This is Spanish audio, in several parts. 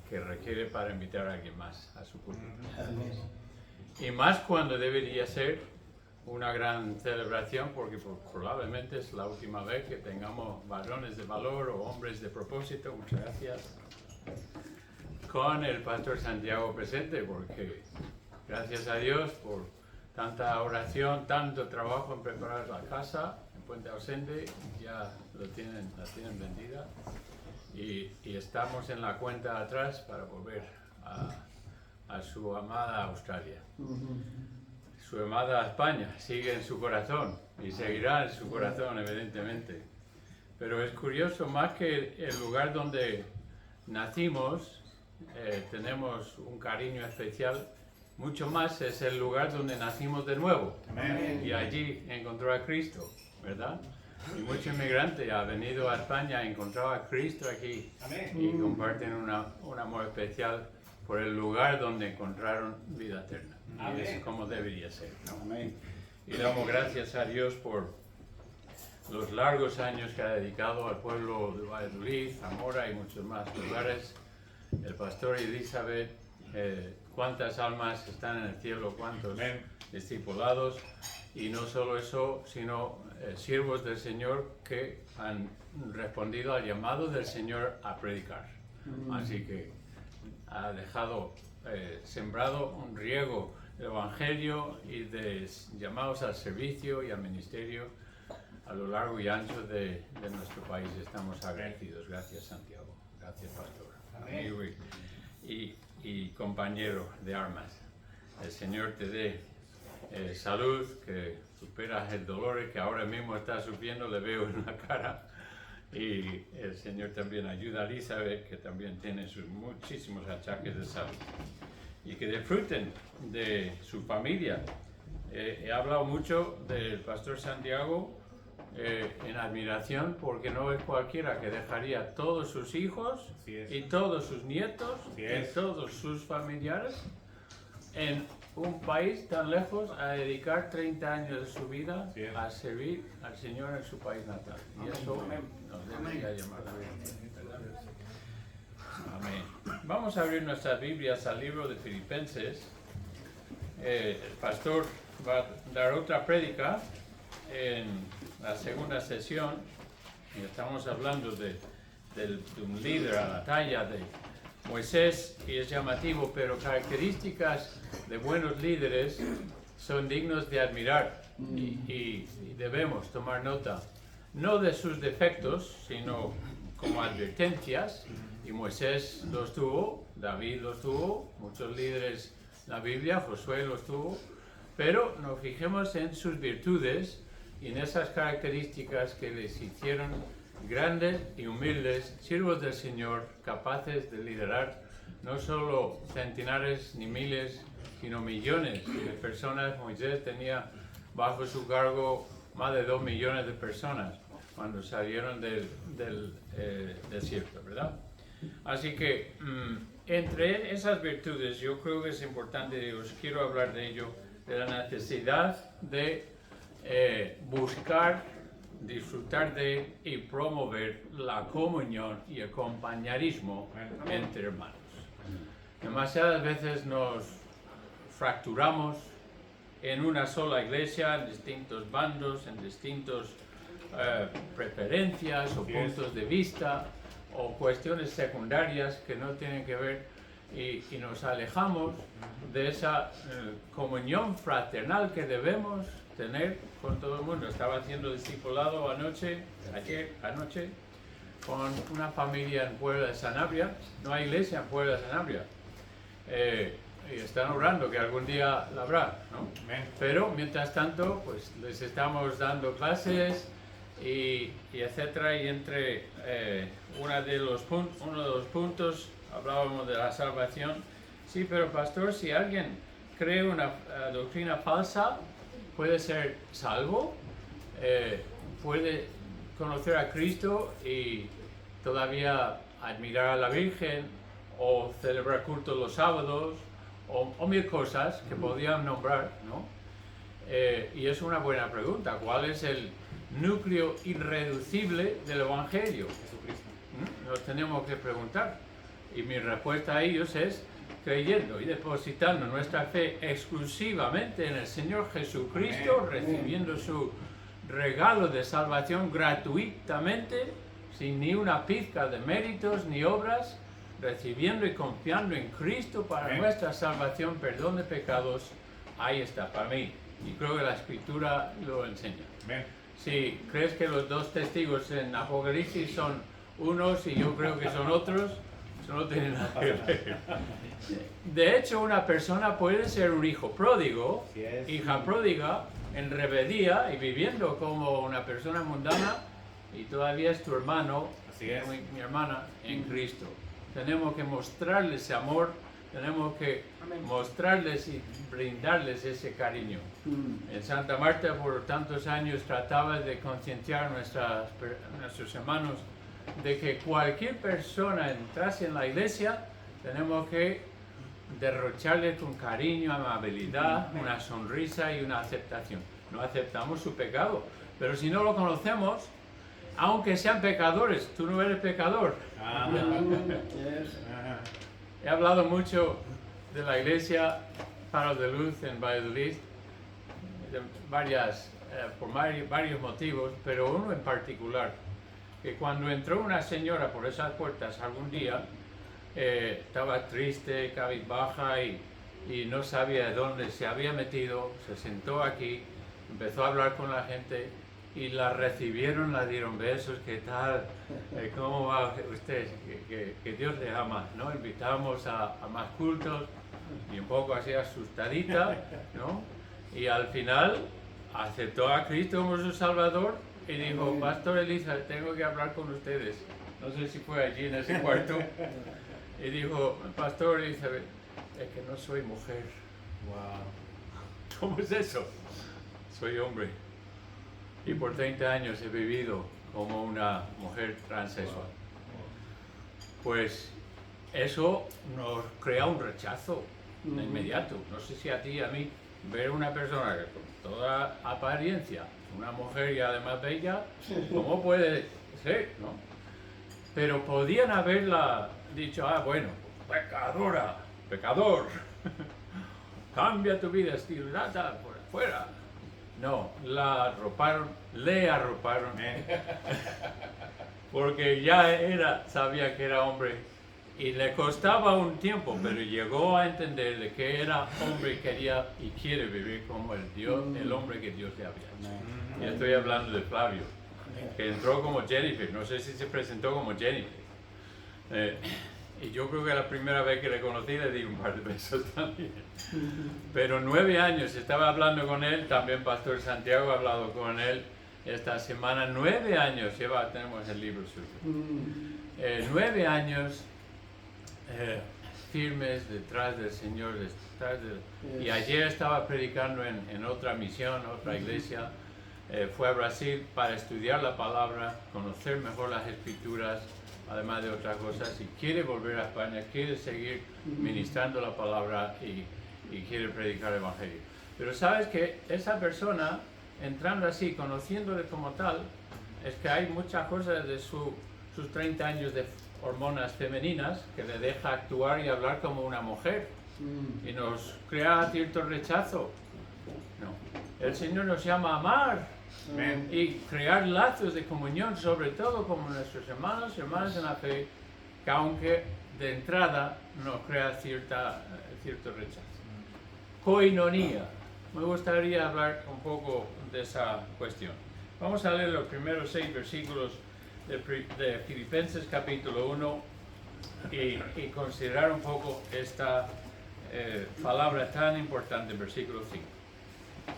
que requiere para invitar a alguien más a su culto. Y más cuando debería ser una gran celebración, porque probablemente es la última vez que tengamos varones de valor o hombres de propósito, muchas gracias, con el pastor Santiago presente, porque gracias a Dios por tanta oración, tanto trabajo en preparar la casa, en Puente Ausente, ya la tienen vendida. Y estamos en la cuenta atrás para volver a su amada Australia. Su amada España sigue en su corazón y seguirá en su corazón, evidentemente. Pero es curioso, más que el lugar donde nacimos, tenemos un cariño especial, mucho más es el lugar donde nacimos de nuevo. Amén. Y allí encontró a Cristo, ¿verdad? Y mucho inmigrante ha venido a España, encontrado a Cristo aquí. Amén. Y comparten un amor especial por el lugar donde encontraron vida eterna. Amén. Y es como debería ser, ¿no? Amén. Y damos gracias a Dios por los largos años que ha dedicado al pueblo de Valladolid, Zamora y muchos más lugares. El pastor Elizabeth, cuántas almas están en el cielo, cuántos discipulados. Y no solo eso, sino siervos del Señor que han respondido al llamado del Señor a predicar. Así que ha dejado sembrado un riego del Evangelio y de llamados al servicio y al ministerio a lo largo y ancho de nuestro país. Estamos agradecidos. Gracias, Santiago. Gracias, pastor. Amigo y compañero de armas. El Señor te dé salud, que superas el dolor que ahora mismo está sufriendo, le veo en la cara. Y el Señor también ayuda a Elizabeth, que también tiene muchísimos achaques de salud. Y que disfruten de su familia. He hablado mucho del pastor Santiago en admiración, porque no es cualquiera que dejaría todos sus hijos y todos sus nietos y todos sus familiares en un país tan lejos a dedicar 30 años de su vida a servir al Señor en su país natal. Y eso nos debería llamar la vida. Amén. Vamos a abrir nuestras Biblias al libro de Filipenses. El pastor va a dar otra prédica en la segunda sesión. Y estamos hablando de un líder a la talla de Moisés, y es llamativo, pero características de buenos líderes son dignos de admirar y debemos tomar nota, no de sus defectos, sino como advertencias, y Moisés los tuvo, David los tuvo, muchos líderes en la Biblia, Josué los tuvo, pero nos fijemos en sus virtudes y en esas características que les hicieron grandes y humildes, siervos del Señor, capaces de liderar no solo centenares ni miles, sino millones de personas. Moisés tenía bajo su cargo más de 2 millones de personas cuando salieron del desierto, ¿verdad? Así que entre esas virtudes yo creo que es importante, y os quiero hablar de ello, de la necesidad de buscar, disfrutar de y promover la comunión y el compañerismo entre hermanos. Demasiadas veces nos fracturamos en una sola iglesia, en distintos bandos, en distintas preferencias o puntos de vista o cuestiones secundarias que no tienen que ver, y nos alejamos de esa comunión fraternal que debemos tener con todo el mundo. Estaba haciendo discipulado anoche con una familia en Puebla de Sanabria. No hay iglesia en Puebla de Sanabria, y están orando que algún día la habrá, ¿no? Pero mientras tanto pues les estamos dando clases y etcétera, y entre uno de los puntos hablábamos de la salvación. Sí, pero pastor, si alguien cree una doctrina falsa, puede ser salvo, puede conocer a Cristo y todavía admirar a la Virgen o celebrar culto los sábados o mil cosas que podían nombrar, ¿no? Y es una buena pregunta. ¿Cuál es el núcleo irreducible del Evangelio? Jesucristo. Nos tenemos que preguntar. Y mi respuesta a ellos es creyendo y depositando nuestra fe exclusivamente en el Señor Jesucristo, recibiendo su regalo de salvación gratuitamente, sin ni una pizca de méritos ni obras, recibiendo y confiando en Cristo para nuestra salvación, perdón de pecados. Ahí está, para mí. Y creo que la Escritura lo enseña. Si crees que los dos testigos en Apocalipsis son unos y yo creo que son otros, eso no tiene nada que ver. De hecho, una persona puede ser un hijo pródigo, hija pródiga, en rebeldía y viviendo como una persona mundana, y todavía es tu hermano, mi hermana, en Cristo. Tenemos que mostrarles ese amor, tenemos que mostrarles y brindarles ese cariño. En Santa Marta por tantos años trataba de concienciar a nuestros hermanos de que cualquier persona entrase en la iglesia, tenemos que derrocharle con cariño, amabilidad, una sonrisa y una aceptación. No aceptamos su pecado, pero si no lo conocemos, aunque sean pecadores, tú no eres pecador. He hablado mucho de la iglesia Faro de Luz en Valladolid, por varios motivos, pero uno en particular, que cuando entró una señora por esas puertas algún día, estaba triste, cabizbaja y no sabía de dónde se había metido, se sentó aquí, empezó a hablar con la gente y la recibieron, la dieron besos, ¿qué tal? ¿Cómo va usted? Que Dios le ama, ¿no? Invitamos a más cultos y un poco así asustadita, ¿no? Y al final aceptó a Cristo como su Salvador y dijo, Pastor Elisa, tengo que hablar con ustedes. No sé si fue allí en ese cuarto. Y dijo, Pastor Elizabeth, es que no soy mujer. Wow. ¿Cómo es eso? Soy hombre. Y por 30 años he vivido como una mujer transexual. Pues eso nos crea un rechazo inmediato. No sé si a ti y a mí, ver una persona que con toda apariencia, una mujer y además bella, ¿cómo puede ser, no? Pero podían haberla dicho, bueno, pecadora, pecador, cambia tu vida, estilada por afuera. No, la arroparon, le arroparon, porque ya sabía que era hombre y le costaba un tiempo, pero llegó a entender de que era hombre y quería y quiere vivir como el hombre que Dios le había hecho. Y estoy hablando de Flavio, que entró como Jennifer, no sé si se presentó como Jennifer. Y yo creo que la primera vez que le conocí le di un par de besos también. Pero 9 años, estaba hablando con él, también Pastor Santiago ha hablado con él esta semana. 9 años, tenemos el libro suyo. 9 años firmes detrás del Señor. Y ayer estaba predicando en otra misión, otra iglesia. Fue a Brasil para estudiar la palabra, conocer mejor las escrituras, además de otras cosas, y quiere volver a España, quiere seguir ministrando la palabra y quiere predicar el Evangelio. Pero sabes que esa persona, entrando así, conociéndole como tal, es que hay muchas cosas de sus 30 años de hormonas femeninas que le deja actuar y hablar como una mujer y nos crea cierto rechazo. No, el Señor nos llama a amar y crear lazos de comunión, sobre todo como nuestros hermanos y hermanas en la fe, que aunque de entrada nos crea cierto rechazo. Koinonía. Me gustaría hablar un poco de esa cuestión. Vamos a leer los primeros 6 versículos de Filipenses capítulo 1 y considerar un poco esta palabra tan importante, versículo 5.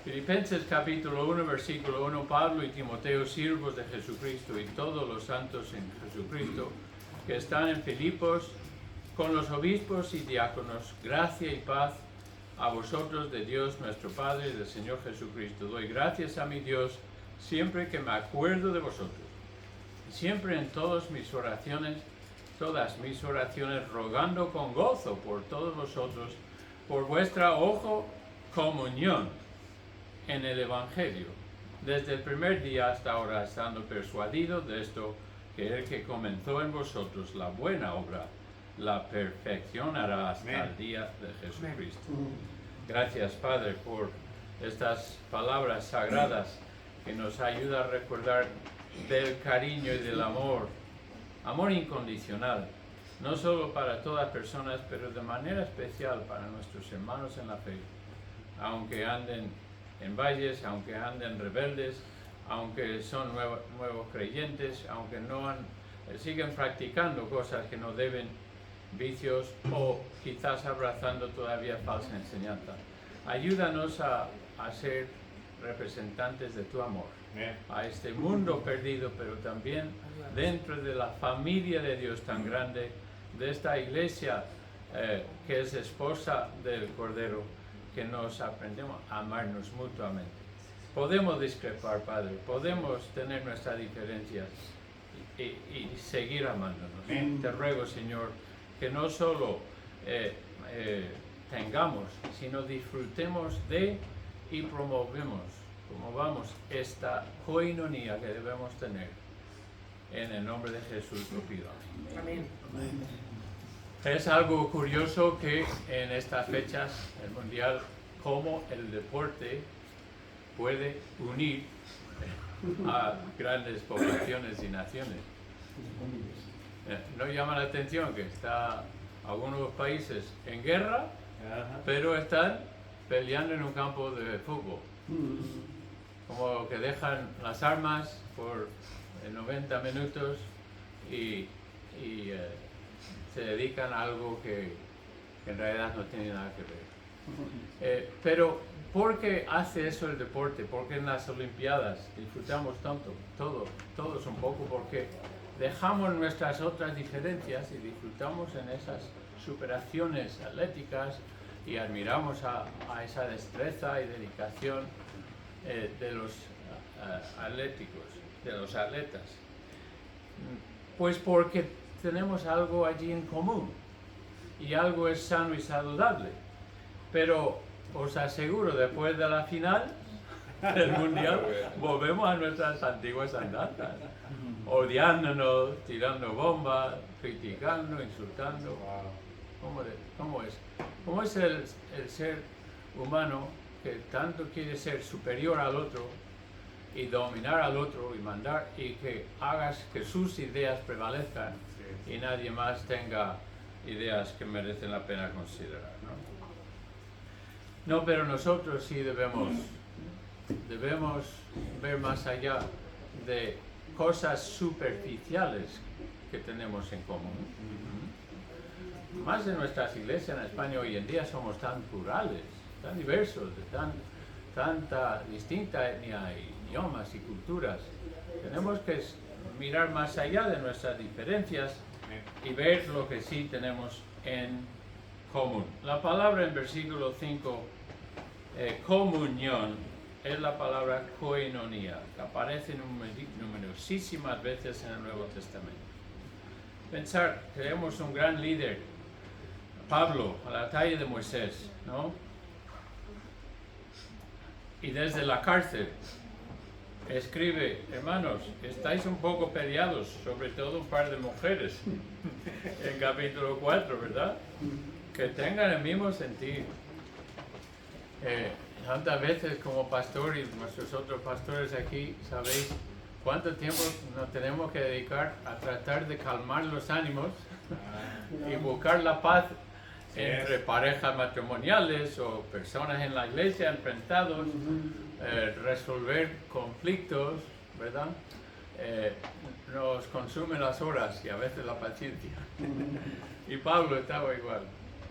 Filipenses capítulo 1, versículo 1, Pablo y Timoteo, siervos de Jesucristo y todos los santos en Jesucristo que están en Filipos, con los obispos y diáconos, gracia y paz a vosotros de Dios nuestro Padre y del Señor Jesucristo. Doy gracias a mi Dios siempre que me acuerdo de vosotros, siempre en todas mis oraciones, rogando con gozo por todos vosotros, por vuestra comunión en el Evangelio, desde el primer día hasta ahora, estando persuadido de esto, que el que comenzó en vosotros la buena obra, la perfeccionará hasta el día de Jesucristo. Gracias, Padre, por estas palabras sagradas que nos ayudan a recordar del cariño y del amor incondicional, no solo para todas personas, pero de manera especial para nuestros hermanos en la fe, aunque anden en valles, aunque anden rebeldes, aunque son nuevos creyentes, aunque siguen practicando cosas que no deben, vicios, o quizás abrazando todavía falsa enseñanza. Ayúdanos a ser representantes de tu amor a este mundo perdido, pero también dentro de la familia de Dios tan grande, de esta iglesia que es esposa del Cordero, que nos aprendemos a amarnos mutuamente. Podemos discrepar, Padre, podemos tener nuestras diferencias y seguir amándonos. Te ruego, Señor, que no solo tengamos, sino disfrutemos de y promovamos esta coinonía que debemos tener. En el nombre de Jesús lo pido. Amén. Es algo curioso que en estas fechas, el Mundial, cómo el deporte puede unir a grandes poblaciones y naciones. ¿No llama la atención que está algunos países en guerra, pero están peleando en un campo de fútbol? Como que dejan las armas por 90 minutos y se dedican a algo que en realidad no tiene nada que ver. Pero ¿por qué hace eso el deporte? Porque en las Olimpiadas disfrutamos tanto, todos un poco, porque dejamos nuestras otras diferencias y disfrutamos en esas superaciones atléticas y admiramos a esa destreza y dedicación de los de los atletas. Pues porque tenemos algo allí en común y algo es sano y saludable. Pero os aseguro, después de la final del Mundial, volvemos a nuestras antiguas andanzas, odiándonos, tirando bombas, criticando, insultando. ¿Cómo es el ser humano que tanto quiere ser superior al otro y dominar al otro y mandar y que hagas que sus ideas prevalezcan y nadie más tenga ideas que merecen la pena considerar, ¿no? No, pero nosotros sí debemos ver más allá de cosas superficiales que tenemos en común. Más de nuestras iglesias en España hoy en día somos tan plurales, tan diversos, de tanta distinta etnia y idiomas y culturas. Tenemos que mirar más allá de nuestras diferencias y ver lo que sí tenemos en común. La palabra en versículo 5, comunión, es la palabra koinonia, que aparece numerosísimas veces en el Nuevo Testamento. Pensar, tenemos un gran líder, Pablo, a la talla de Moisés, ¿no? Y desde la cárcel escribe, hermanos, estáis un poco peleados, sobre todo un par de mujeres, en capítulo 4, ¿verdad? Que tengan el mismo sentir. Tantas veces como pastor y nuestros otros pastores aquí, sabéis cuánto tiempo nos tenemos que dedicar a tratar de calmar los ánimos y buscar la paz entre parejas matrimoniales o personas en la iglesia enfrentados, resolver conflictos, ¿verdad? Nos consumen las horas y a veces la paciencia. Y Pablo estaba igual.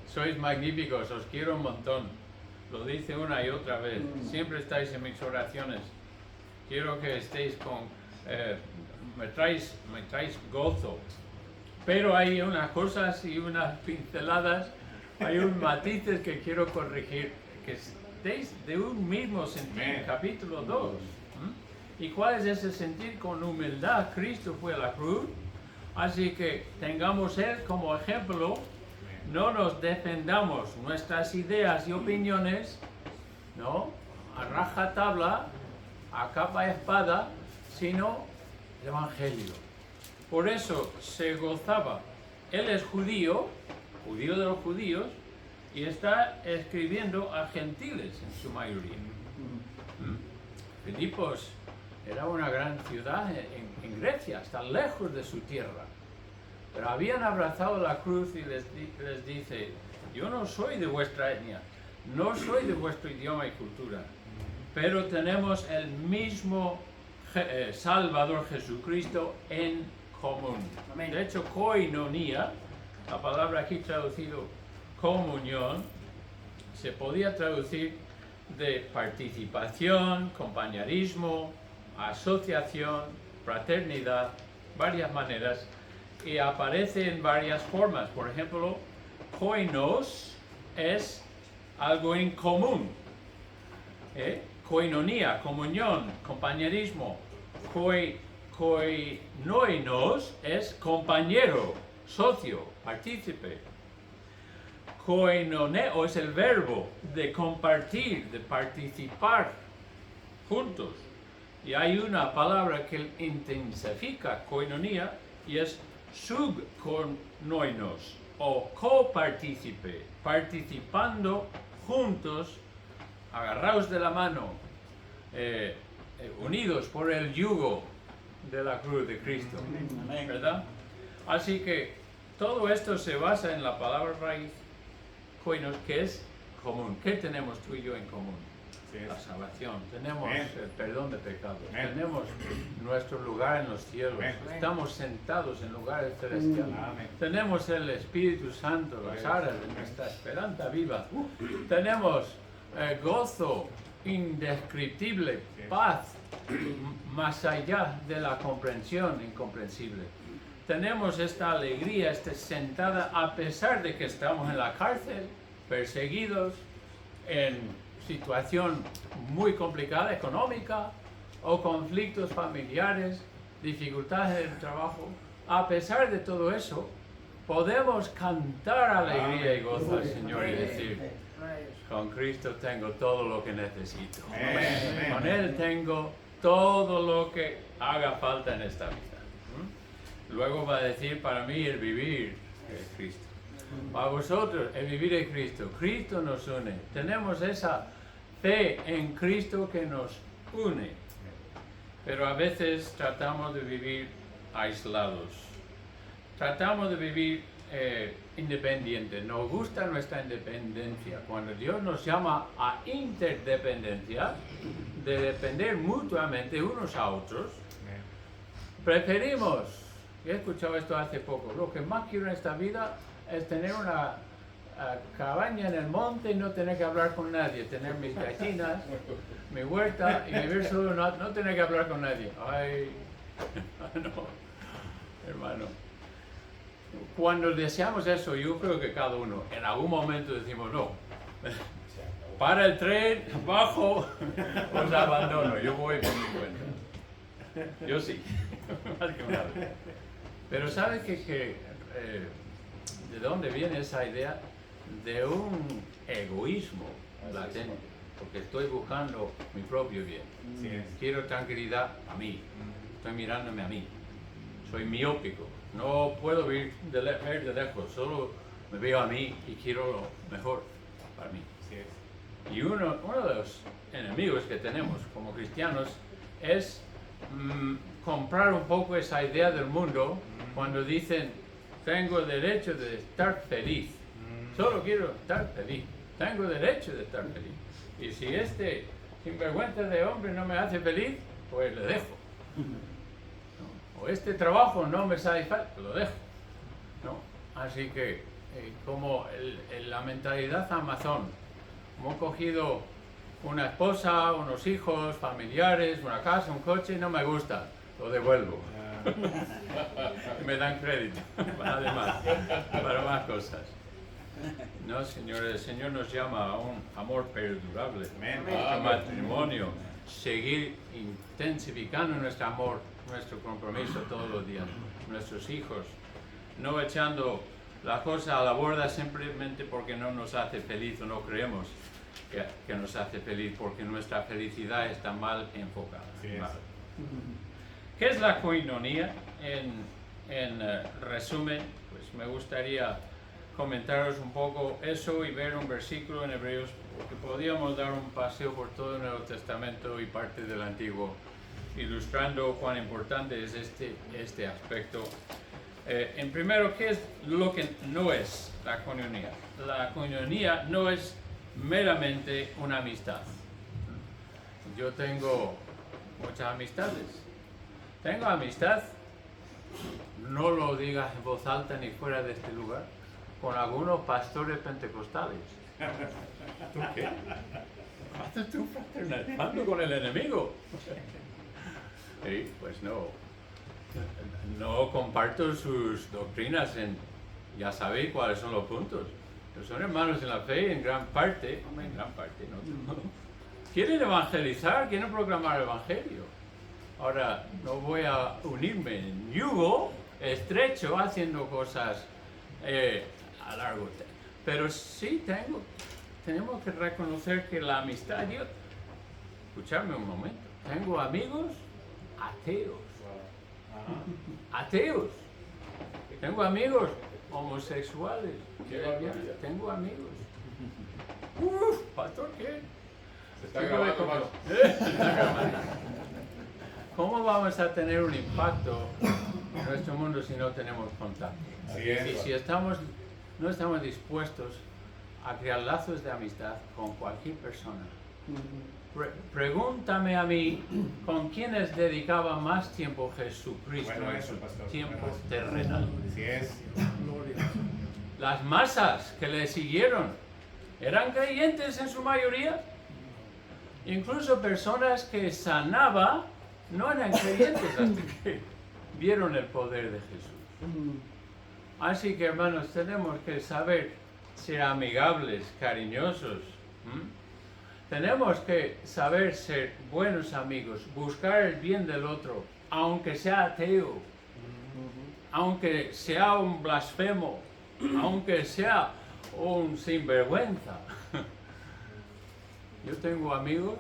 Sois magníficos, os quiero un montón. Lo dice una y otra vez. Siempre estáis en mis oraciones. Quiero que estéis me traéis gozo. Pero hay unas cosas y unas pinceladas, hay unos matices que quiero corregir, que estéis de un mismo sentir, capítulo 2. ¿Y cuál es ese sentir? Con humildad Cristo fue a la cruz, así que tengamos Él como ejemplo, no nos defendamos nuestras ideas y opiniones, ¿no? A rajatabla, a capa y espada, sino el Evangelio. Por eso se gozaba él es judío, judío de los judíos, y está escribiendo a gentiles en su mayoría. Filipos era una gran ciudad en Grecia, está lejos de su tierra. Pero habían abrazado la cruz y les dice, yo no soy de vuestra etnia, no soy de vuestro idioma y cultura, pero tenemos el mismo Salvador Jesucristo en común. Amén. De hecho, koinonia, la palabra aquí traducido comunión, se podía traducir de participación, compañerismo, asociación, fraternidad, varias maneras, y aparece en varias formas. Por ejemplo, koinos es algo en común. Koinonia, comunión, compañerismo. Koinoinos es compañero, socio, partícipe. Koinoneo es el verbo de compartir, de participar juntos. Y hay una palabra que intensifica koinonia y es subkoinoinos o copartícipe, participando juntos, agarrados de la mano, unidos por el yugo de la cruz de Cristo, Amén. ¿verdad? Así que todo esto se basa en la palabra raíz koinos, que es común. ¿Qué tenemos tú y yo en común? La salvación, tenemos el perdón de pecados, tenemos nuestro lugar en los cielos, estamos sentados en lugares celestiales, tenemos el Espíritu Santo, las aras de nuestra esperanza viva, tenemos gozo indescriptible, paz más allá de la comprensión incomprensible. Tenemos esta alegría, esta sentada, a pesar de que estamos en la cárcel, perseguidos, en situación muy complicada económica o conflictos familiares, dificultades en el trabajo. A pesar de todo eso, podemos cantar alegría y gozo al Señor y decir, con Cristo tengo todo lo que necesito. Con Él tengo todo lo que haga falta en esta vida. Luego va a decir, para mí el vivir es Cristo. Para vosotros, el vivir en Cristo. Cristo nos une. Tenemos esa fe en Cristo que nos une. Pero a veces tratamos de vivir aislados. Tratamos de vivir independientes. Nos gusta nuestra independencia. Cuando Dios nos llama a interdependencia, de depender mutuamente unos a otros, preferimos, he escuchado esto hace poco, lo que más quiero en esta vida es tener una cabaña en el monte y no tener que hablar con nadie, tener mis gallinas, mi huerta y vivir solo, no tener que hablar con nadie. Ay, no, hermano. Cuando deseamos eso, yo creo que cada uno, en algún momento decimos, no, para el tren, bajo, os abandono, yo voy por mi cuenta. Yo sí, más que una vez. Pero ¿sabes qué? ¿De dónde viene esa idea? De un egoísmo latente, porque estoy buscando mi propio bien. Quiero tranquilidad a mí, estoy mirándome a mí, soy miópico, no puedo ver de lejos, solo me veo a mí y quiero lo mejor para mí. Y uno de los enemigos que tenemos como cristianos es comprar un poco esa idea del mundo cuando dicen, tengo el derecho de estar feliz. Solo quiero estar feliz. Tengo derecho de estar feliz. Y si este sinvergüenza de hombre no me hace feliz, pues le dejo. ¿No? O este trabajo no me satisface, pues lo dejo. ¿No? Así que, como la mentalidad amazón, hemos cogido una esposa, unos hijos, familiares, una casa, un coche, no me gusta, lo devuelvo. Me dan crédito, además, para más cosas. No, Señor, el Señor nos llama a un amor perdurable, a matrimonio, seguir intensificando nuestro amor, nuestro compromiso todos los días, nuestros hijos, no echando las cosas a la borda simplemente porque no nos hace feliz o no creemos que nos hace feliz, porque nuestra felicidad está mal enfocada. ¿Qué es la koinonia? En resumen, pues me gustaría comentaros un poco eso y ver un versículo en Hebreos, porque podríamos dar un paseo por todo el Nuevo Testamento y parte del Antiguo, ilustrando cuán importante es este aspecto. En primero, ¿qué es lo que no es la coinonía? La coinonía no es meramente una amistad. Yo tengo muchas amistades. Tengo amistad, no lo digas en voz alta ni fuera de este lugar, con algunos pastores pentecostales. ¿Tú qué? ¿Haces tú fraternizando con el enemigo? Sí, pues no. No comparto sus doctrinas ya sabéis cuáles son los puntos. Pero son hermanos en la fe en gran parte, no. Quieren evangelizar, quieren proclamar el evangelio. Ahora, no voy a unirme en yugo estrecho haciendo cosas a largo tiempo. Pero sí tenemos que reconocer que la amistad, escuchadme un momento, tengo amigos ateos. Ateos. Tengo amigos homosexuales. Tengo amigos. Pastor, ¿qué? Se está grabando más. ¿Cómo vamos a tener un impacto en nuestro mundo si no tenemos contacto? Y si no estamos dispuestos a crear lazos de amistad con cualquier persona. Pregúntame a mí con quiénes dedicaba más tiempo Jesucristo en su tiempo terrenal. Así es. Las masas que le siguieron eran creyentes en su mayoría. Incluso personas que sanaba no eran creyentes hasta que vieron el poder de Jesús. Así que, hermanos, tenemos que saber ser amigables, cariñosos. Tenemos que saber ser buenos amigos, buscar el bien del otro, aunque sea ateo, aunque sea un blasfemo, aunque sea un sinvergüenza. Yo tengo amigos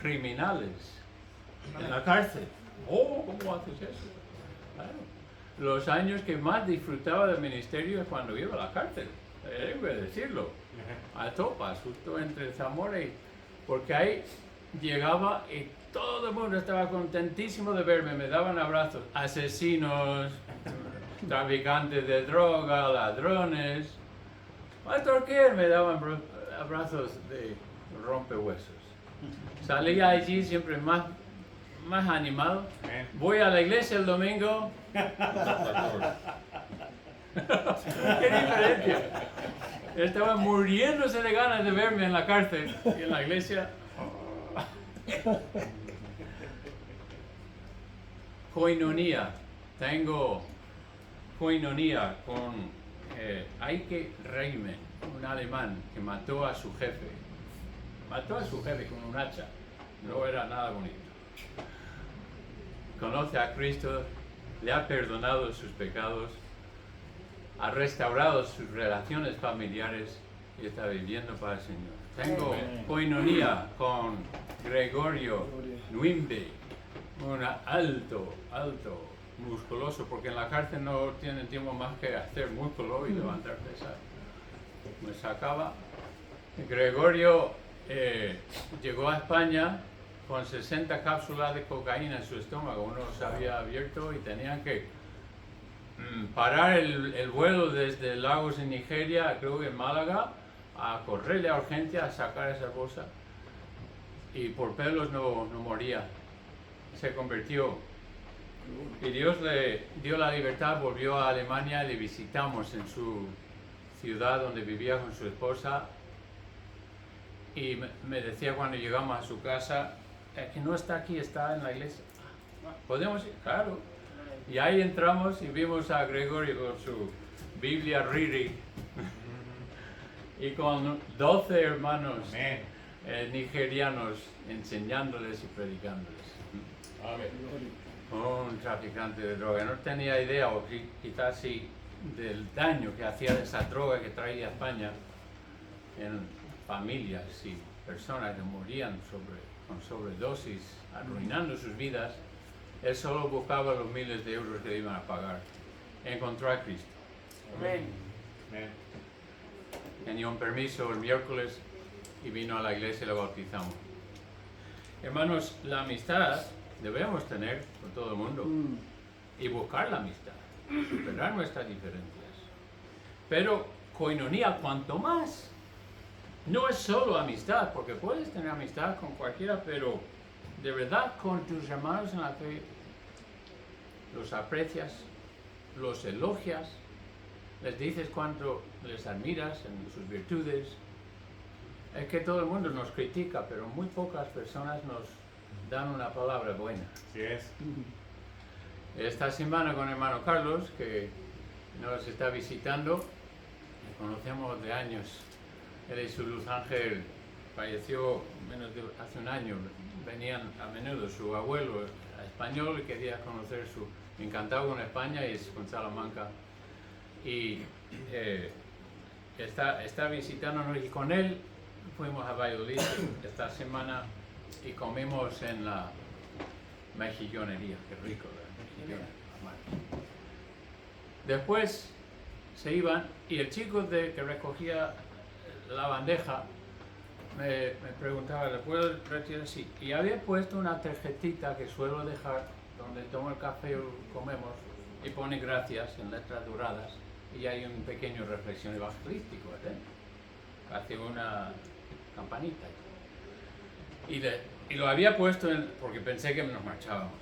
criminales en la cárcel. Oh, ¿cómo haces eso? Claro. Los años que más disfrutaba del ministerio es cuando iba a la cárcel. Tengo que decirlo. A Topas, justo entre Zamora y... Porque ahí llegaba y todo el mundo estaba contentísimo de verme, me daban abrazos. Asesinos, traficantes de droga, ladrones. Pastor, ¿qué? Me daban abrazos de rompehuesos. Salía allí siempre más animado. Voy a la iglesia el domingo. ¡Qué diferencia! Estaban muriéndose de ganas de verme en la cárcel y en la iglesia. Koinonia. Tengo koinonia con Eike Reimann, un alemán que mató a su jefe. Mató a su jefe con un hacha. No era nada bonito. Conoce a Cristo, le ha perdonado sus pecados, ha restaurado sus relaciones familiares y está viviendo para el Señor. Tengo koinonia con Gregorio Nwimbe, un alto, musculoso, porque en la cárcel no tienen tiempo más que hacer músculo y levantar pesas. Me sacaba. Gregorio llegó a España con 60 cápsulas de cocaína en su estómago. Uno se había abierto y tenían que parar el vuelo desde Lagos en Nigeria, creo que en Málaga, a correrle a urgencia a sacar esa bolsa. Y por pelos no moría. Se convirtió. Y Dios le dio la libertad, volvió a Alemania, le visitamos en su ciudad donde vivía con su esposa. Y me decía cuando llegamos a su casa, que no está aquí, está en la iglesia. ¿Podemos ir? Claro. Y ahí entramos y vimos a Gregorio con su Biblia Riri y con 12 hermanos nigerianos enseñándoles y predicándoles. Un traficante de droga. No tenía idea, o quizás sí, del daño que hacía esa droga que traía a España en familias y personas que morían con sobredosis, arruinando sus vidas. Él solo buscaba los miles de euros que le iban a pagar. Encontró a Cristo. Amén. Amén. Tenía un permiso el miércoles y vino a la iglesia y lo bautizamos. Hermanos, la amistad debemos tener con todo el mundo y buscar la amistad, superar nuestras diferencias. Pero koinonía, cuanto más, no es solo amistad, porque puedes tener amistad con cualquiera, pero de verdad con tus hermanos en la fe los aprecias, los elogias, les dices cuánto les admiras en sus virtudes. Es que todo el mundo nos critica, pero muy pocas personas nos dan una palabra buena. Así es. Esta semana con el hermano Carlos, que nos está visitando, le conocemos de años. Él y su Luz Ángel falleció hace un año. Venían a menudo, su abuelo español quería conocer encantado con España y es con Salamanca. Y está visitándonos y con él fuimos a Valladolid esta semana y comimos en la mejillonería, qué rico la mejillona. Después se iban y el chico que recogía la bandeja me preguntaba, ¿le puedo retirar? Sí. Y había puesto una tarjetita que suelo dejar donde tomo el café y comemos y pone gracias en letras doradas y hay un pequeño reflexión evangelístico adentro. Hace una campanita. Y lo había puesto porque pensé que nos marchábamos.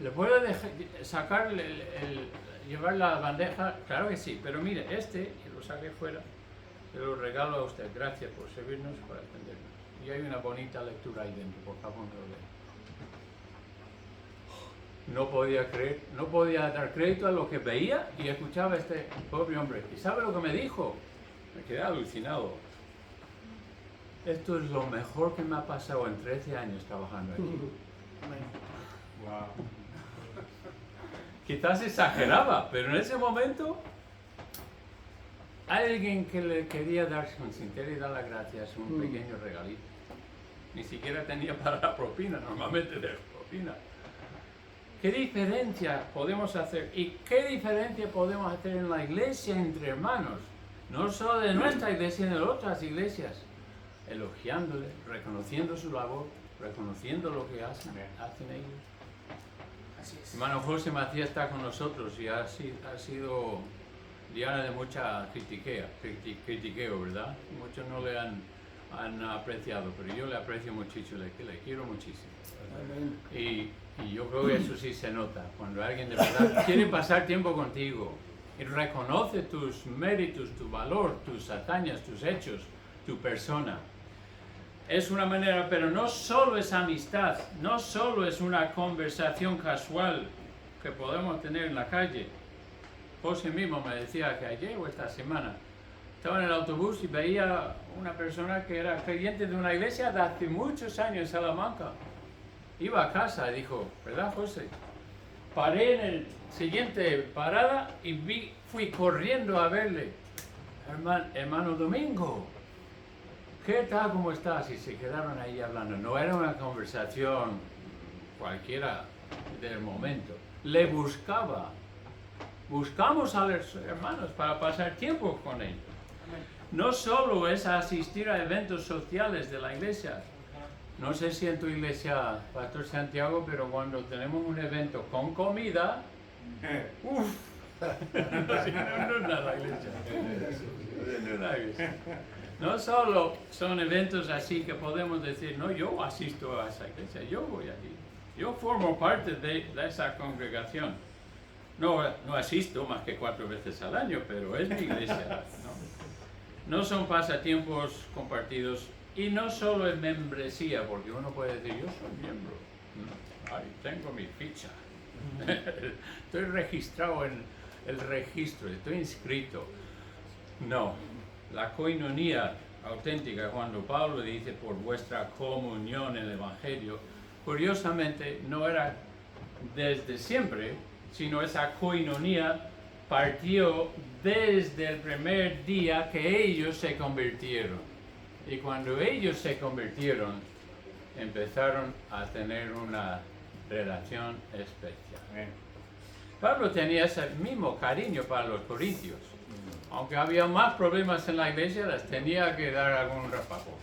¿Le puedo llevar la bandeja? Claro que sí, pero mire, y lo saqué fuera, se lo regalo a usted. Gracias por servirnos, por atendernos. Y hay una bonita lectura ahí dentro, por favor, no lo lea. No podía creer, no podía dar crédito a lo que veía y escuchaba a este pobre hombre. ¿Y sabe lo que me dijo? Me quedé alucinado. Esto es lo mejor que me ha pasado en 13 años trabajando aquí. Wow. Quizás exageraba, pero en ese momento alguien que le quería dar con sinceridad las gracias, un pequeño regalito. Ni siquiera tenía para la propina, normalmente de propina. ¿Qué diferencia podemos hacer? ¿Y qué diferencia podemos hacer en la iglesia entre hermanos? No solo de nuestra iglesia, sino de otras iglesias. Elogiándole, reconociendo su labor, reconociendo lo que hacen ellos. Así es. Hermano José Macías está con nosotros y ha sido diana de mucha critiqueo, ¿verdad? Muchos no le han apreciado, pero yo le aprecio muchísimo, le quiero muchísimo. Amén. Y yo creo que eso sí se nota, cuando alguien de verdad quiere pasar tiempo contigo y reconoce tus méritos, tu valor, tus hazañas, tus hechos, tu persona. Es una manera, pero no solo es amistad, no solo es una conversación casual que podemos tener en la calle. José mismo me decía que ayer o esta semana estaba en el autobús y veía una persona que era creyente de una iglesia de hace muchos años en Salamanca. Iba a casa y dijo, ¿verdad, José? Paré en el siguiente parada y fui corriendo a verle. Hermano Domingo, ¿qué tal? ¿Cómo estás? Y se quedaron ahí hablando. No era una conversación cualquiera del momento. Le buscaba. Buscamos a los hermanos para pasar tiempo con ellos. No solo es asistir a eventos sociales de la iglesia. No sé si en tu iglesia, Pastor Santiago, pero cuando tenemos un evento con comida, uff, no es nada iglesia. No es nada iglesia. No solo son eventos así que podemos decir, no, yo asisto a esa iglesia, yo voy allí, yo formo parte de esa congregación. No asisto más que 4 veces al año, pero es mi iglesia. No son pasatiempos compartidos y no solo es membresía, porque uno puede decir, yo soy miembro, ay, tengo mi ficha, estoy registrado en el registro, estoy inscrito. No. La koinonía auténtica, cuando Pablo dice por vuestra comunión en el Evangelio, curiosamente no era desde siempre, sino esa koinonía partió desde el primer día que ellos se convirtieron. Y cuando ellos se convirtieron, empezaron a tener una relación especial. Pablo tenía ese mismo cariño para los corintios. aunque había más problemas en la iglesia, les tenía que dar algún raspapón.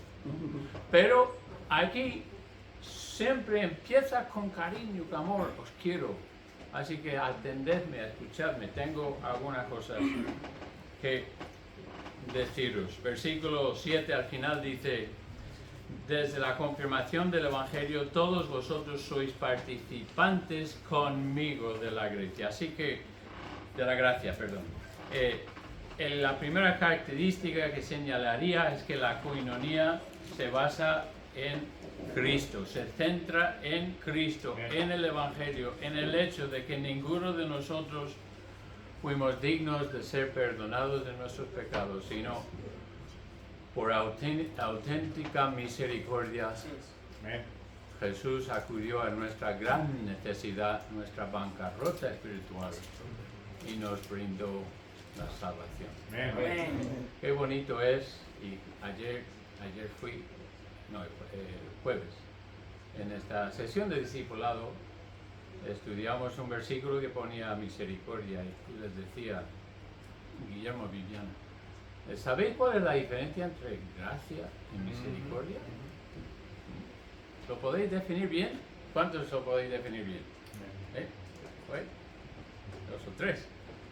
Pero aquí siempre empieza con cariño, con amor, os quiero. Así que atendedme, escuchadme, tengo algunas cosas que deciros. Versículo 7 al final dice: desde la confirmación del Evangelio todos vosotros sois participantes conmigo de la gracia. Así que, de la gracia, perdón. La primera característica que señalaría es que la coinonía se basa en Cristo, se centra en Cristo, en el Evangelio, en el hecho de que ninguno de nosotros fuimos dignos de ser perdonados de nuestros pecados, sino por auténtica misericordia Jesús acudió a nuestra gran necesidad, nuestra bancarrota espiritual, y nos brindó la salvación. Qué bonito es. Y ayer fui, jueves, en esta sesión de discipulado estudiamos un versículo que ponía misericordia y les decía, Guillermo, Viviana, ¿sabéis cuál es la diferencia entre gracia y misericordia? ¿Lo podéis definir bien? ¿Cuántos lo podéis definir bien? Dos o tres.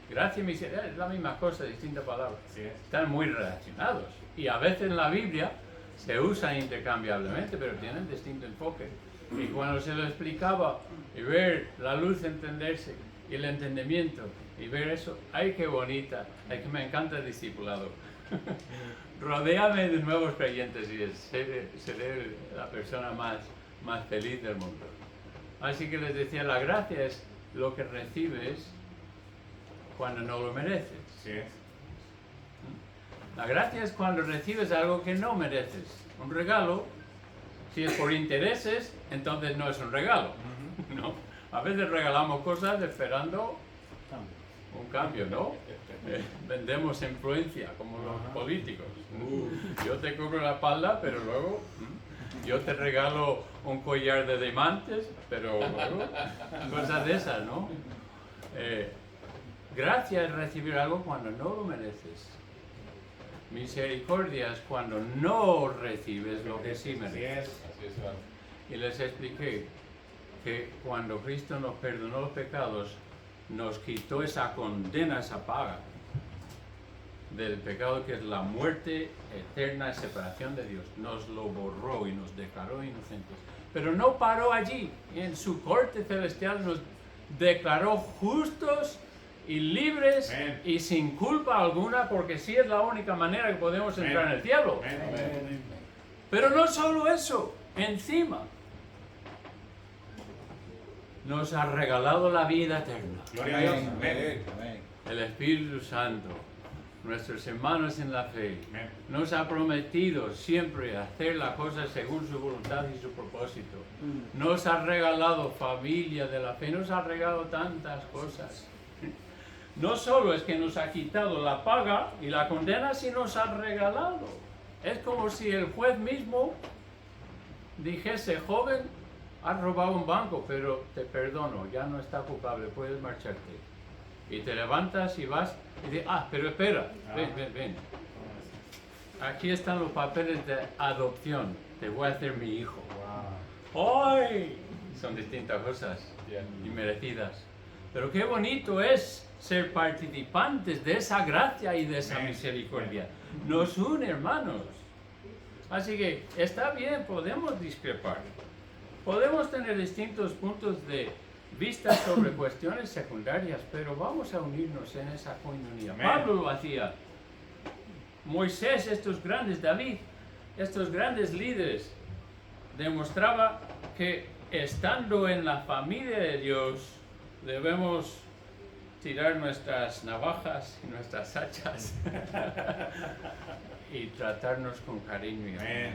Gracia y misericordia es la misma cosa, distintas palabras. Están muy relacionados. Y a veces en la Biblia se usan intercambiablemente, pero tienen distinto enfoque. Y cuando se lo explicaba y ver la luz entenderse y el entendimiento y ver eso, ¡ay, qué bonita! ¡Ay, que me encanta el discipulado! Rodéame de nuevos creyentes y seré la persona más feliz del mundo. Así que les decía, la gracia es lo que recibes cuando no lo mereces. Sí. La gracia es cuando recibes algo que no mereces. Un regalo, si es por intereses, entonces no es un regalo. ¿No? A veces regalamos cosas esperando un cambio, ¿no? Vendemos influencia, como los políticos. Yo te cubro la espalda, pero luego yo te regalo un collar de diamantes, pero luego cosas de esas, ¿no? Gracia es recibir algo cuando no lo mereces. Misericordia es cuando no recibes lo que sí mereces. Y les expliqué que cuando Cristo nos perdonó los pecados, nos quitó esa condena, esa paga del pecado, que es la muerte eterna y separación de Dios. Nos lo borró y nos declaró inocentes. Pero no paró allí. En su corte celestial nos declaró justos y libres y sin culpa alguna, porque sí es la única manera que podemos entrar en el cielo. Pero no solo eso, encima nos ha regalado la vida eterna. Gloria a Dios. El Espíritu Santo, nuestros hermanos en la fe, nos ha prometido siempre hacer las cosas según su voluntad y su propósito. Nos ha regalado familia de la fe, nos ha regalado tantas cosas. No solo es que nos ha quitado la paga y la condena, sino nos ha regalado. Es como si el juez mismo dijese, joven, has robado un banco, pero te perdono, ya no está culpable, puedes marcharte. Y te levantas y vas y dices, pero espera, ven. Aquí están los papeles de adopción, te voy a hacer mi hijo. ¡Ay! Son distintas cosas inmerecidas. Pero qué bonito es ser participantes de esa gracia y de esa misericordia. Nos une, hermanos. Así que está bien, podemos discrepar. Podemos tener distintos puntos de vista sobre cuestiones secundarias, pero vamos a unirnos en esa coinonía. Pablo lo hacía. Moisés, estos grandes, David, estos grandes líderes, demostraba que estando en la familia de Dios, debemos tirar nuestras navajas y nuestras hachas y tratarnos con cariño y amor.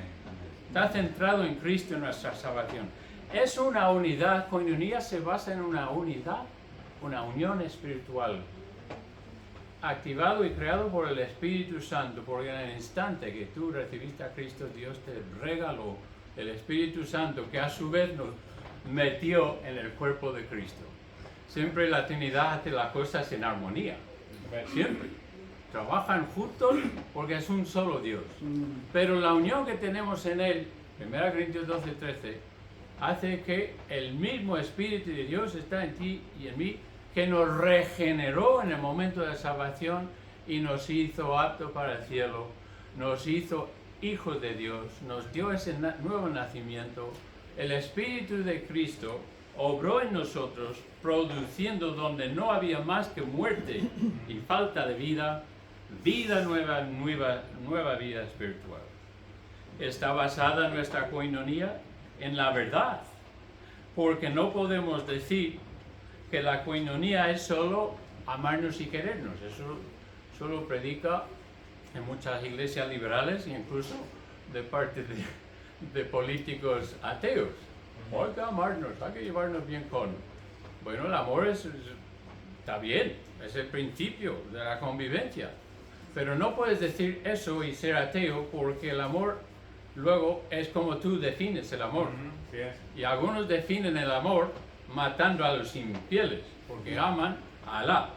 Está centrado en Cristo, en nuestra salvación. Es una unidad, coinonía se basa en una unidad, una unión espiritual, activado y creado por el Espíritu Santo, porque en el instante que tú recibiste a Cristo, Dios te regaló el Espíritu Santo, que a su vez nos metió en el cuerpo de Cristo. Siempre la Trinidad hace las cosas en armonía, siempre. trabajan juntos porque es un solo Dios. Pero la unión que tenemos en Él, 1 Corintios 12:13, hace que el mismo Espíritu de Dios está en ti y en mí, que nos regeneró en el momento de la salvación y nos hizo aptos para el cielo, nos hizo hijos de Dios, nos dio ese nuevo nacimiento. El Espíritu de Cristo obró en nosotros, produciendo donde no había más que muerte y falta de vida, vida nueva, nueva vida espiritual. Está basada nuestra coinonía en la verdad, porque no podemos decir que la coinonía es solo amarnos y querernos. Eso solo predica en muchas iglesias liberales, incluso de parte de políticos ateos. Hay que amarnos, hay que llevarnos bien con. Bueno, el amor está bien, es el principio de la convivencia. Pero no puedes decir eso y ser ateo, porque el amor luego es como tú defines el amor. Sí es. Y algunos definen el amor matando a los infieles, porque aman a Alá.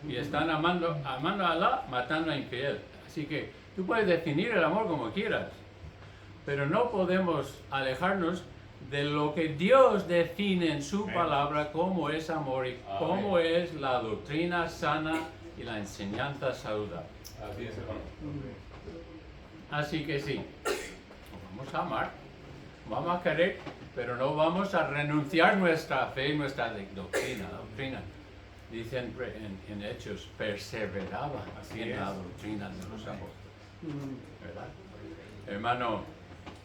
Y están amando a Alá, matando a infiel. Así que tú puedes definir el amor como quieras, pero no podemos alejarnos de lo que Dios define en su palabra como es amor y como es la doctrina sana y la enseñanza saludable. Así es, hermano. Así que sí, vamos a amar, vamos a querer, pero no vamos a renunciar nuestra fe, nuestra doctrina. Dicen en Hechos, perseveraba Así en es. la doctrina de los apóstoles. ¿Verdad? Hermano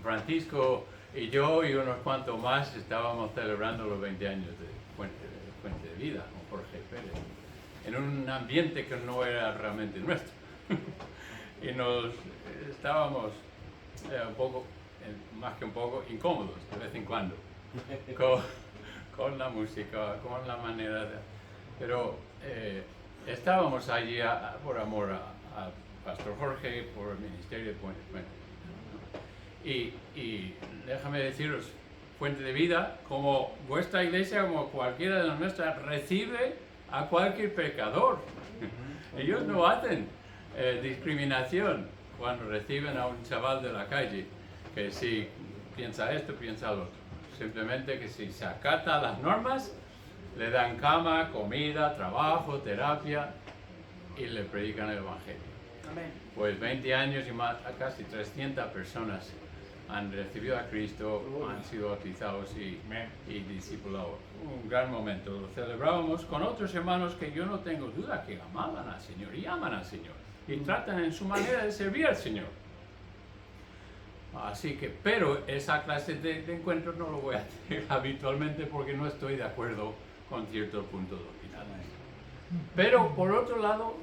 Francisco y yo y unos cuantos más estábamos celebrando los 20 años de Fuente de Vida con Jorge Pérez, en un ambiente que no era realmente nuestro. Y nos estábamos un poco, más que un poco, incómodos de vez en cuando con la música, con la manera de... Pero estábamos allí por amor a Pastor Jorge, por el ministerio de Fuente. Y déjame deciros, Fuente de Vida, como vuestra iglesia, como cualquiera de las nuestras, recibe a cualquier pecador. Ellos no hacen discriminación cuando reciben a un chaval de la calle, que si piensa esto, piensa lo otro. Simplemente que si se acata las normas, le dan cama, comida, trabajo, terapia y le predican el Evangelio. Amén. Pues 20 años y más, casi 300 personas han recibido a Cristo, han sido bautizados y discipulados. Un gran momento. Lo celebrábamos con otros hermanos que yo no tengo duda que amaban al Señor y aman al Señor y tratan en su manera de servir al Señor. Así que, pero esa clase de encuentros no lo voy a hacer habitualmente porque no estoy de acuerdo con ciertos puntos doctrinales. Pero por otro lado,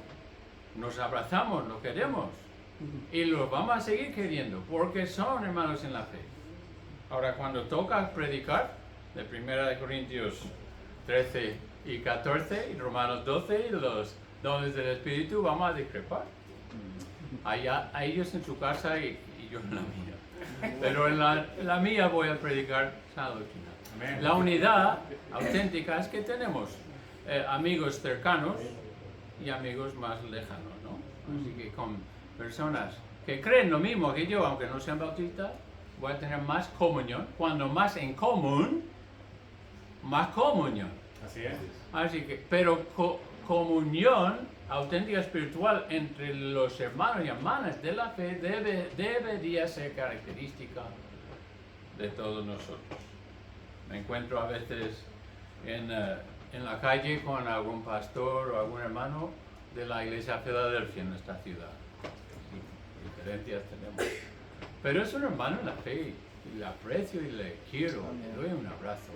nos abrazamos, nos queremos y los vamos a seguir queriendo porque son hermanos en la fe. Ahora, cuando toca predicar de 1 Corintios 13 y 14 y Romanos 12 y los dones del Espíritu, vamos a discrepar. A ellos en su casa y yo en la mía. Pero en la mía voy a predicar sana doctrina. Amén. La unidad auténtica es que tenemos amigos cercanos y amigos más lejanos, ¿no? Así que con personas que creen lo mismo que yo, aunque no sean bautistas, voy a tener más comunión. Cuando más en común, más comunión. Así es. Así que, pero comunión auténtica espiritual entre los hermanos y hermanas de la fe debería ser característica de todos nosotros. Me encuentro a veces en la calle con algún pastor o algún hermano de la iglesia Filadelfia en nuestra ciudad. Sí, diferencias tenemos. Pero es un hermano en la fe y le aprecio y le quiero, le doy un abrazo.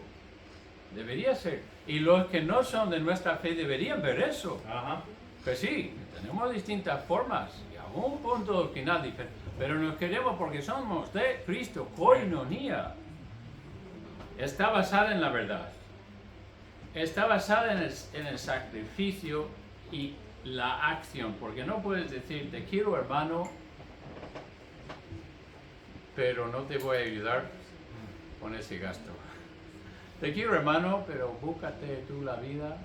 Debería ser. Y los que no son de nuestra fe deberían ver eso. Ajá. Pues sí, tenemos distintas formas y algún punto doctrinal diferente, pero nos queremos porque somos de Cristo, coinonía. Está basada en la verdad. Está basada en el sacrificio y la acción, porque no puedes decir, te quiero hermano, pero no te voy a ayudar con ese gasto. Te quiero hermano, pero búscate tú la vida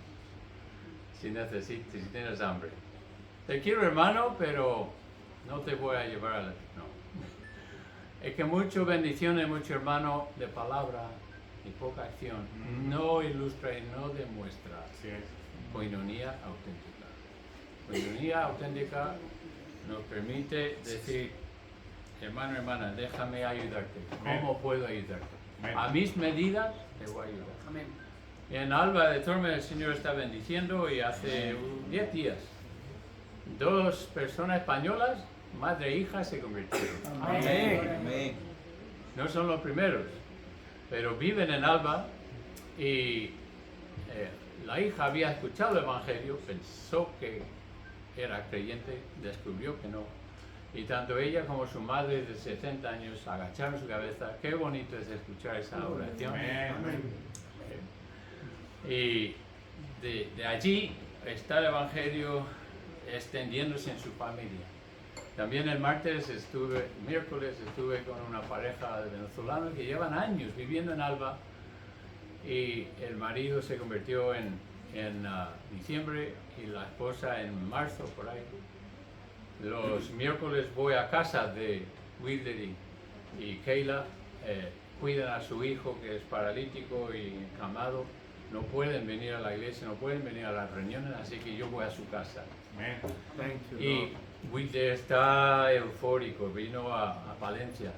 si necesitas, si tienes hambre. te quiero hermano, pero no te voy a llevar al... No. Es que mucha bendición y mucho hermano de palabra y poca acción no ilustra y no demuestra Así es. coinonía auténtica. Coinonía auténtica nos permite decir, hermano, hermana, déjame ayudarte. ¿Cómo puedo ayudarte? Amén. A mis medidas te voy a ayudar. Amén. En Alba de Tormes el Señor está bendiciendo y hace 10 días 2 personas españolas, madre e hija, se convirtieron. Amén. No son los primeros, pero viven en Alba y la hija había escuchado el Evangelio, pensó que era creyente, descubrió que no. Y tanto ella como su madre de 70 años agacharon su cabeza. Qué bonito es escuchar esa oración. Amén. Y de allí está el Evangelio extendiéndose en su familia. También el miércoles estuve con una pareja de venezolanos que llevan años viviendo en Alba y el marido se convirtió en diciembre y la esposa en marzo, por ahí. Los miércoles voy a casa de Wilder y Keila, cuidan a su hijo que es paralítico y encamado. No pueden venir a la iglesia, no pueden venir a las reuniones, así que yo voy a su casa. Amén. Y Wilder está eufórico, vino a Palencia,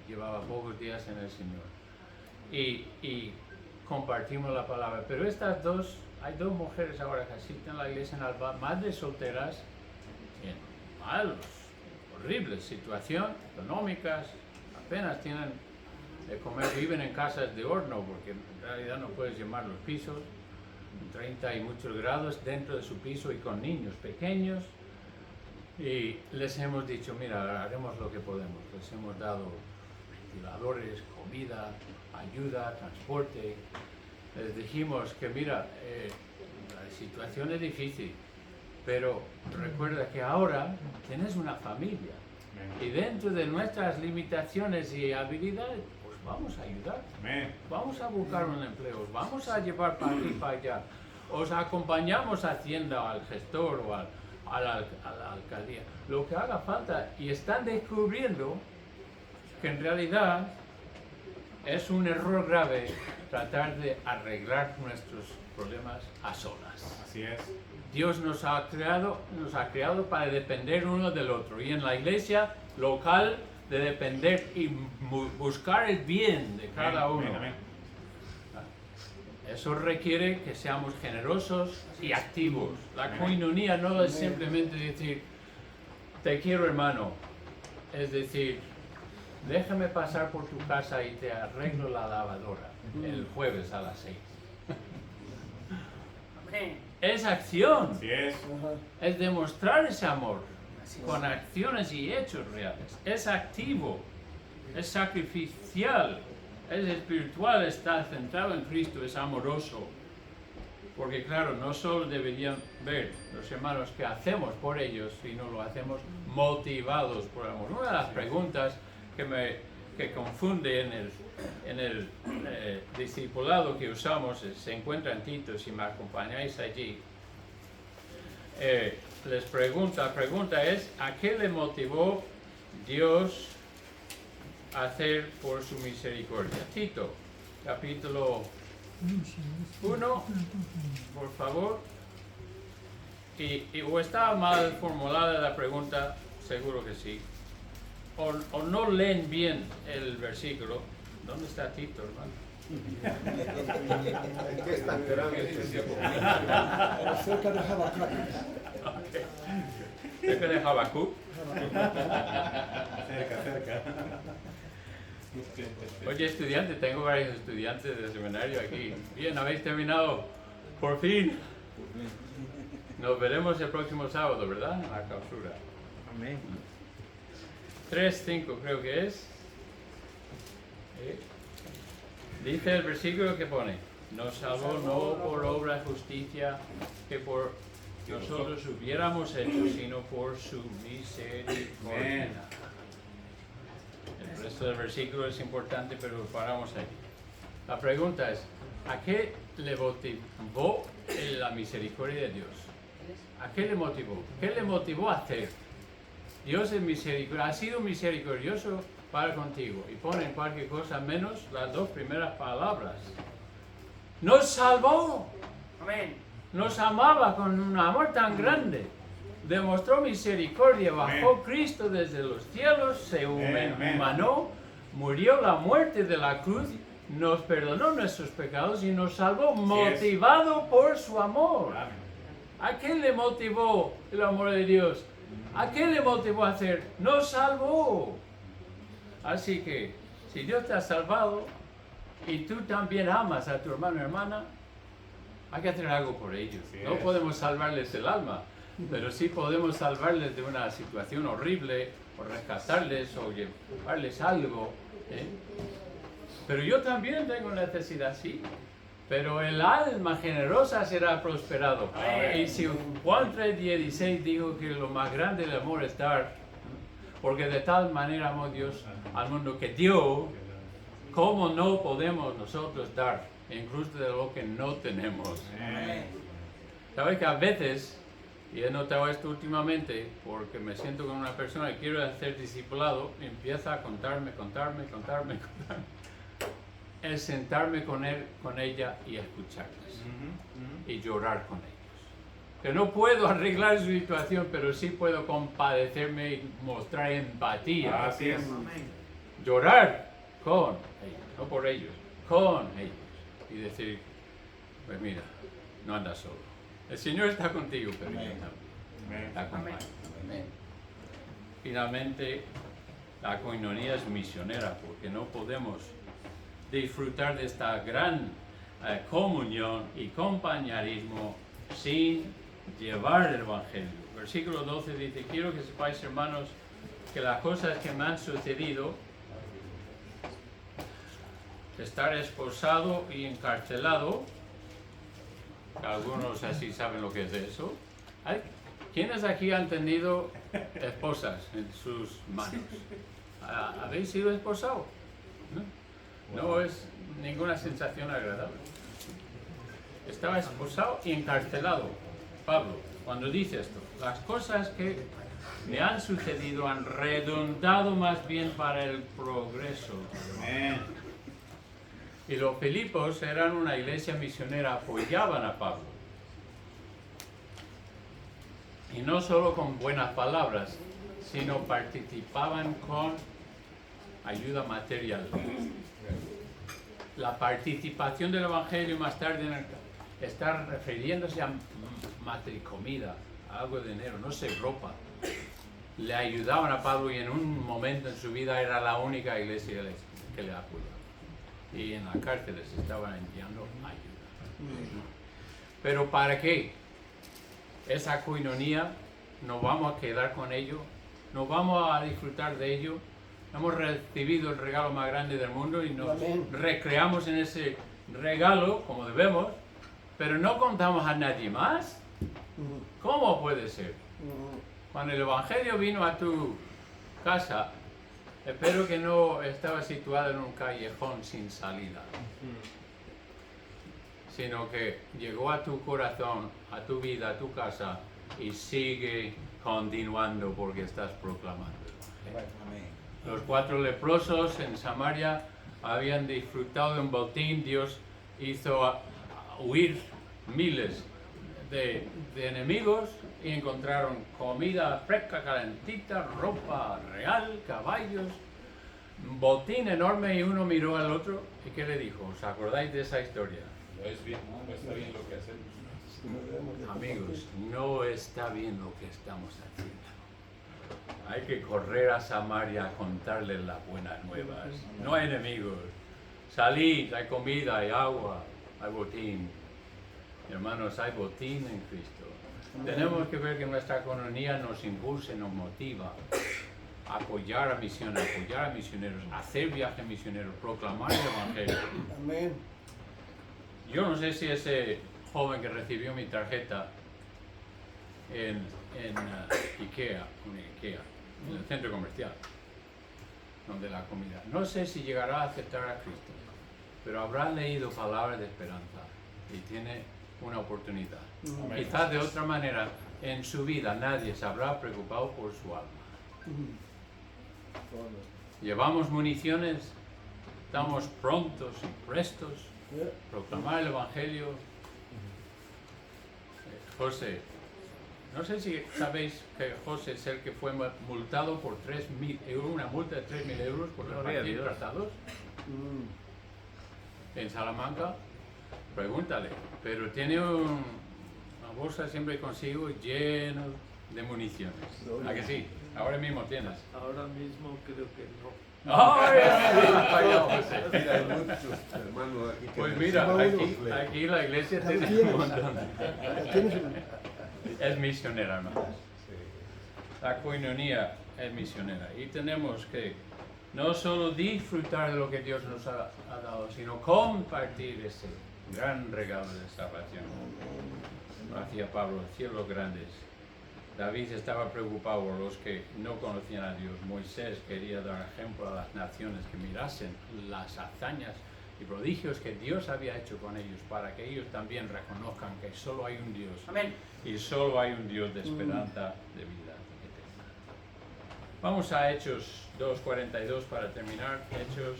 llevaba pocos días en el Señor. Y compartimos la palabra. Pero hay 2 mujeres ahora que asisten a la iglesia en Alba, madres solteras, en horribles situaciones económicas, apenas tienen de comer, viven en casas de horno, porque en realidad no puedes llamar los pisos, 30 y muchos grados dentro de su piso y con niños pequeños. Y les hemos dicho, mira, haremos lo que podemos. Les hemos dado ventiladores, comida, ayuda, transporte. Les dijimos que mira, la situación es difícil, pero recuerda que ahora tienes una familia. Y dentro de nuestras limitaciones y habilidades, pues vamos a ayudar. Amén. Vamos a buscar un empleo, vamos a llevar para aquí y para allá. Os acompañamos a Hacienda, al gestor o a la alcaldía, lo que haga falta. Y están descubriendo que en realidad es un error grave tratar de arreglar nuestros problemas a solas. Así es. Dios nos ha creado para depender uno del otro, y en la iglesia local de depender y buscar el bien de cada uno. Amén. Amén. Eso requiere que seamos generosos y activos. La coinonía no es simplemente decir, te quiero hermano, es decir, déjame pasar por tu casa y te arreglo la lavadora el jueves a las 6. Amén. Es acción, Así es. es demostrar ese amor Así es. con acciones y hechos reales. Es activo, es sacrificial, es espiritual, está centrado en Cristo, es amoroso. Porque claro, no solo deberían ver los hermanos que hacemos por ellos, sino lo hacemos motivados por amor. Una de las preguntas que confunde en el discipulado que usamos, se encuentra en Tito, si me acompañáis allí. La pregunta es, ¿a qué le motivó Dios a hacer por su misericordia? Tito, capítulo 1, por favor. O está mal formulada la pregunta, seguro que sí. O no leen bien el versículo. ¿Dónde está Tito, hermano? ¿Qué es tan grande? Cerca de Habacuc. Cerca de Habacuc. Cerca. Oye, estudiante, tengo varios estudiantes de seminario aquí. Bien, habéis terminado por fin. Nos veremos el próximo sábado, ¿verdad? En la clausura. Amén. 3:5 creo que es. Dice el versículo que pone, nos salvó no por obra de justicia que por nosotros hubiéramos hecho, sino por su misericordia. El resto del versículo es importante, pero paramos ahí. La pregunta es, ¿a qué le motivó la misericordia de Dios? ¿A qué le motivó? ¿Qué le motivó a hacer? Dios es misericordioso, ha sido misericordioso para contigo. Y pone en cualquier cosa menos las dos primeras palabras. Nos salvó. Amén. Nos amaba con un amor tan grande. Demostró misericordia, bajó Cristo desde los cielos, se humanó, murió la muerte de la cruz, nos perdonó nuestros pecados y nos salvó, motivado por su amor. ¿A qué le motivó el amor de Dios? ¿A qué le motivó a hacer? Nos salvó. Así que, si Dios te ha salvado y tú también amas a tu hermano o hermana, hay que hacer algo por ellos. No podemos salvarles el alma, pero sí podemos salvarles de una situación horrible, o rescatarles, o llevarles algo. Pero yo también tengo necesidad, sí. Pero el alma generosa será prosperado. Y si Juan 3:16 dijo que lo más grande del amor es dar, porque de tal manera amó Dios al mundo que dio, ¿cómo no podemos nosotros dar, incluso de lo que no tenemos? Sabes que a veces, y he notado esto últimamente, porque me siento con una persona y quiero hacer discipulado, empieza a contarme. Es sentarme con él, con ella y escucharles. Y llorar con ellos. Que no puedo arreglar su situación, pero sí puedo compadecerme y mostrar empatía. Así es. Llorar con ellos, no por ellos, con ellos. Y decir, pues mira, no andas solo. El Señor está contigo, pero yo también. Está conmigo. Finalmente, la coinonía es misionera, porque no podemos disfrutar de esta gran comunión y compañerismo sin llevar el Evangelio. Versículo 12 dice, quiero que sepáis, hermanos, que las cosas que me han sucedido, estar esposado y encarcelado, que algunos así saben lo que es eso. ¿Quiénes aquí han tenido esposas en sus manos? ¿Habéis sido esposados? No es ninguna sensación agradable. Estaba esposado y encarcelado. Pablo, cuando dice esto, las cosas que me han sucedido han redundado más bien para el progreso. Y los Filipos eran una iglesia misionera, apoyaban a Pablo. Y no solo con buenas palabras, sino participaban con ayuda material. La participación del Evangelio más tarde está refiriéndose a comida, algo de dinero, no sé, ropa. Le ayudaban a Pablo y en un momento en su vida era la única iglesia que le apoyaba. Y en las cárceles estaban enviando ayuda. Pero ¿para qué? Esa coinonía, nos vamos a quedar con ello, nos vamos a disfrutar de ello. Hemos recibido el regalo más grande del mundo y nos recreamos en ese regalo como debemos, pero no contamos a nadie más. ¿Cómo puede ser? Cuando el Evangelio vino a tu casa, espero que no estaba situado en un callejón sin salida, sino que llegó a tu corazón, a tu vida, a tu casa y sigue continuando porque estás proclamando. Los 4 leprosos en Samaria habían disfrutado de un botín. Dios hizo huir miles de enemigos y encontraron comida fresca, calentita, ropa real, caballos, un botín enorme, y uno miró al otro y ¿qué le dijo? ¿Os acordáis de esa historia? No es bien, no está bien lo que hacemos. Amigos, no está bien lo que estamos haciendo. Hay que correr a Samaria a contarles las buenas nuevas. No hay enemigos. Salid, hay comida, hay agua, hay botín. Hermanos, hay botín en Cristo. Tenemos que ver que nuestra economía nos impulse, nos motiva a apoyar a misiones, apoyar a misioneros, hacer viajes misioneros, proclamar el Evangelio. Amén. Yo no sé si ese joven que recibió mi tarjeta en IKEA, en el centro comercial, donde la comida, no sé si llegará a aceptar a Cristo, pero habrá leído palabras de esperanza y tiene una oportunidad. Amén. Quizás de otra manera en su vida nadie se habrá preocupado por su alma. Llevamos municiones, estamos prontos y prestos a proclamar el Evangelio. José, no sé si sabéis que José es el que fue multado por 3.000 euros, una multa de 3.000 euros por Gloria a repartir Dios. tratados en Salamanca. Pregúntale, pero tiene una bolsa siempre consigo lleno de municiones. ¿A que sí? Ahora mismo tienes. Ahora mismo creo que no. ¡Ay! Fallado, José. Mira, hay muchos hermanos aquí que Pues me mira, dicen, aquí la iglesia tiene tienes. un montón. ¿Tienes una? Es misionera, hermano. La coinonía es misionera. Y tenemos que no solo disfrutar de lo que Dios nos ha dado, sino compartir ese gran regalo de salvación. Lo hacía Pablo, cielos grandes. David estaba preocupado por los que no conocían a Dios. Moisés quería dar ejemplo a las naciones que mirasen las hazañas y prodigios que Dios había hecho con ellos para que ellos también reconozcan que solo hay un Dios. Amén. Y solo hay un Dios de esperanza de vida eterna. Vamos a Hechos 2:42 para terminar. Hechos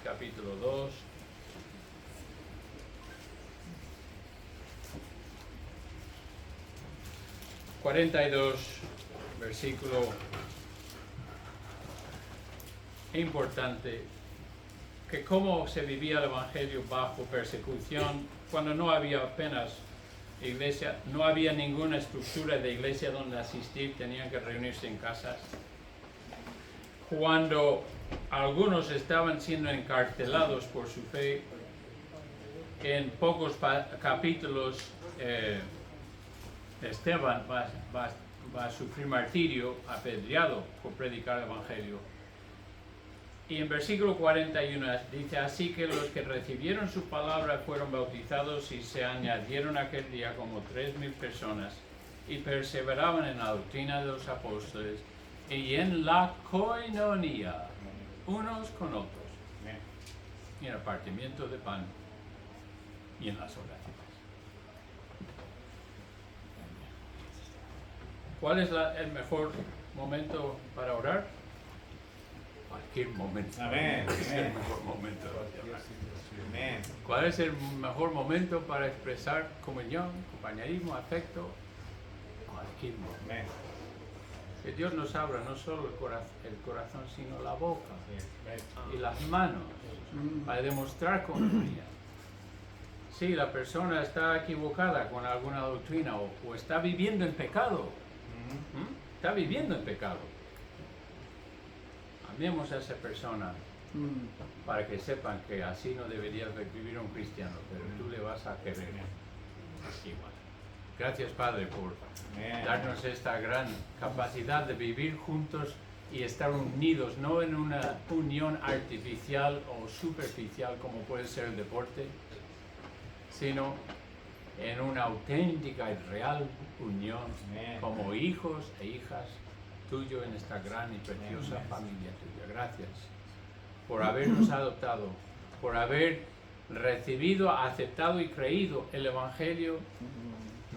capítulo 2. Versículo importante, que cómo se vivía el Evangelio bajo persecución, cuando no había apenas iglesia, no había ninguna estructura de iglesia donde asistir, tenían que reunirse en casas. Cuando algunos estaban siendo encarcelados por su fe, en pocos capítulos Esteban va a sufrir martirio, apedreado por predicar el Evangelio. Y en versículo 41 dice, así que los que recibieron su palabra fueron bautizados y se añadieron aquel día como 3.000 personas y perseveraban en la doctrina de los apóstoles y en la coinonía, unos con otros, y en el partimiento de pan y en las oraciones. ¿Cuál es el mejor momento para orar? Cualquier momento. Amén. Es el mejor momento de orar. Amén. ¿Cuál es el mejor momento para expresar comunión, compañerismo, afecto? Cualquier momento. Amén. Que Dios nos abra no solo el corazón, sino la boca y las manos para demostrar comunión. Si la persona está equivocada con alguna doctrina o está viviendo en pecado, está viviendo en pecado, amemos a esa persona para que sepan que así no debería vivir un cristiano, pero tú le vas a querer igual. Gracias, Padre, por darnos esta gran capacidad de vivir juntos y estar unidos, no en una unión artificial o superficial como puede ser el deporte, sino en una auténtica y real unión como hijos e hijas tuyo en esta gran y preciosa familia tuya. Gracias por habernos adoptado, por haber recibido, aceptado y creído el Evangelio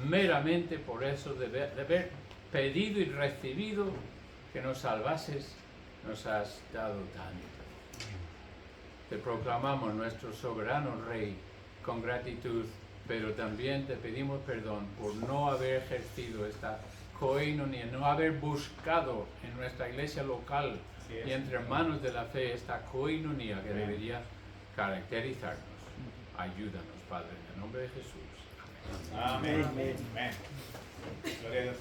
meramente por eso de haber pedido y recibido que nos salvases, nos has dado tanto. Te proclamamos nuestro soberano Rey con gratitud, pero también te pedimos perdón por no haber ejercido esta coinonía, no haber buscado en nuestra iglesia local y entre hermanos de la fe esta coinonía que debería caracterizarnos. Ayúdanos, Padre, en el nombre de Jesús. Amén. Amén. Gloria a Dios.